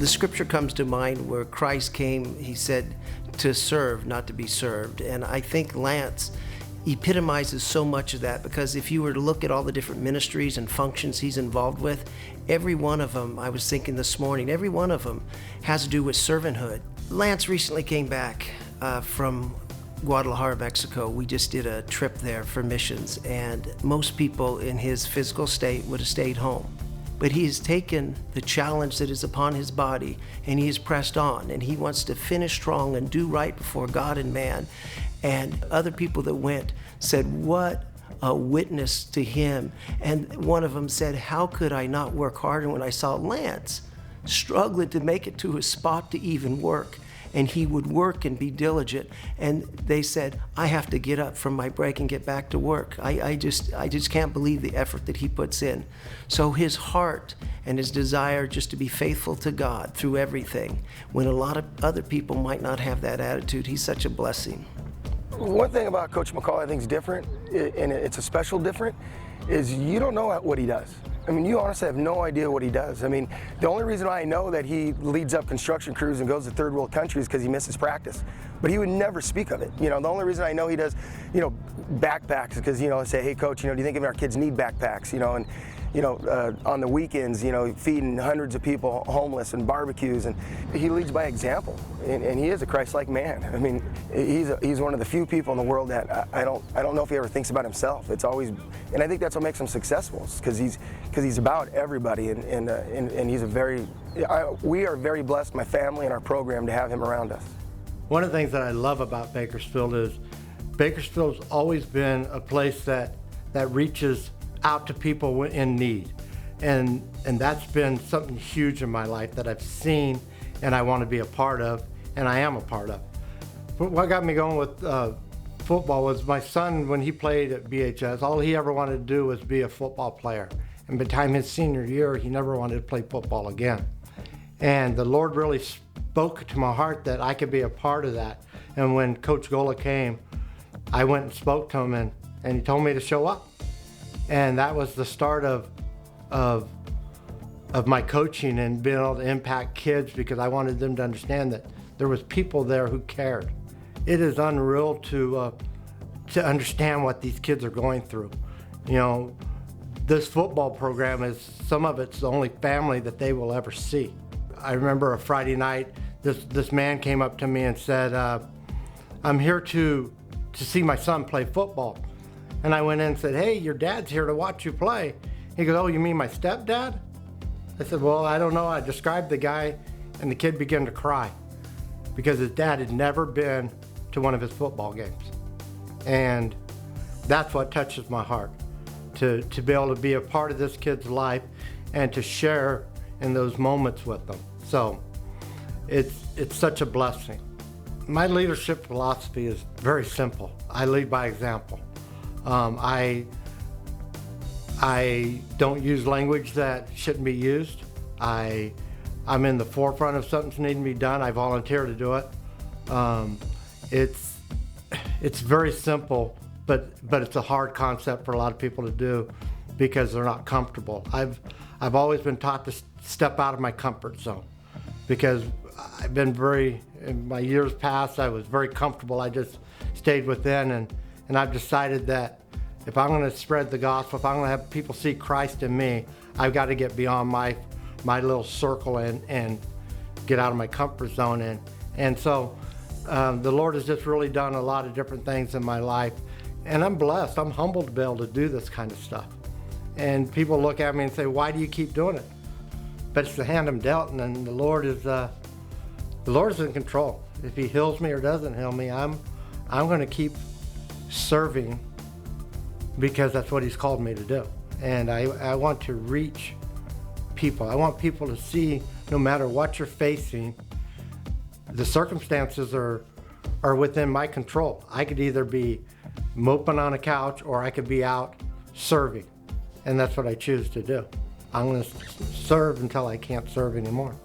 The scripture comes to mind where Christ came, he said, to serve, not to be served. And I think Lance epitomizes so much of that, because if you were to look at all the different ministries and functions he's involved with, every one of them, I was thinking this morning, every one of them has to do with servanthood. Lance recently came back from Guadalajara, Mexico. We just did a trip there for missions, and most people in his physical state would have stayed home. But he has taken the challenge that is upon his body, and he has pressed on, and he wants to finish strong and do right before God and man. And other people that went said, what a witness to him. And one of them said, how could I not work harder when I saw Lance struggling to make it to his spot to even work? And he would work and be diligent. And they said, I have to get up from my break and get back to work. I just can't believe the effort that he puts in. So his heart and his desire just to be faithful to God through everything, when a lot of other people might not have that attitude, he's such a blessing. One thing about Coach McCall I think is different, and it's a special different, is you don't know what he does. I mean, you honestly have no idea what he does. I mean, the only reason I know that he leads up construction crews and goes to third world countries is because he misses practice. But he would never speak of it. You know, the only reason I know he does, you know, backpacks, because, you know, I say, hey, Coach, you know, do you think even our kids need backpacks? You know, and, you know, on the weekends, you know, feeding hundreds of people homeless and barbecues, and he leads by example, and he is a Christ-like man. I mean, he's one of the few people in the world that I don't know if he ever thinks about himself. It's always, and I think that's what makes him successful, because he's about everybody, and he's a very, we are very blessed, my family and our program, to have him around us. One of the things that I love about Bakersfield is Bakersfield's always been a place that reaches out to people in need. And that's been something huge in my life that I've seen and I want to be a part of, and I am a part of. But what got me going with football was my son, when he played at BHS, all he ever wanted to do was be a football player. And by the time his senior year, he never wanted to play football again. And the Lord really spoke to my heart that I could be a part of that. And when Coach Gola came, I went and spoke to him, and he told me to show up. And that was the start of my coaching and being able to impact kids, because I wanted them to understand that there was people there who cared. It is unreal to understand what these kids are going through. You know, this football program is, some of it's the only family that they will ever see. I remember a Friday night, this man came up to me and said, I'm here to see my son play football. And I went in and said, hey, your dad's here to watch you play. He goes, oh, you mean my stepdad? I said, well, I don't know. I described the guy, and the kid began to cry because his dad had never been to one of his football games. And that's what touches my heart, to be able to be a part of this kid's life and to share in those moments with them. So it's such a blessing. My leadership philosophy is very simple. I lead by example. I don't use language that shouldn't be used. I'm in the forefront of something's needing to be done. I volunteer to do it. It's very simple, but it's a hard concept for a lot of people to do because they're not comfortable. I've always been taught to step out of my comfort zone, because I've been in my years past, I was very comfortable. I just stayed within, and I've decided that if I'm going to spread the gospel, if I'm going to have people see Christ in me, I've got to get beyond my little circle and get out of my comfort zone. And so the Lord has just really done a lot of different things in my life. And I'm blessed. I'm humbled to be able to do this kind of stuff. And people look at me and say, why do you keep doing it? But it's the hand I'm dealt, and the Lord is in control. If He heals me or doesn't heal me, I'm going to keep serving, because that's what He's called me to do. And I want to reach people. I want people to see, no matter what you're facing, the circumstances are within my control. I could either be moping on a couch or I could be out serving. And that's what I choose to do. I'm going to serve until I can't serve anymore.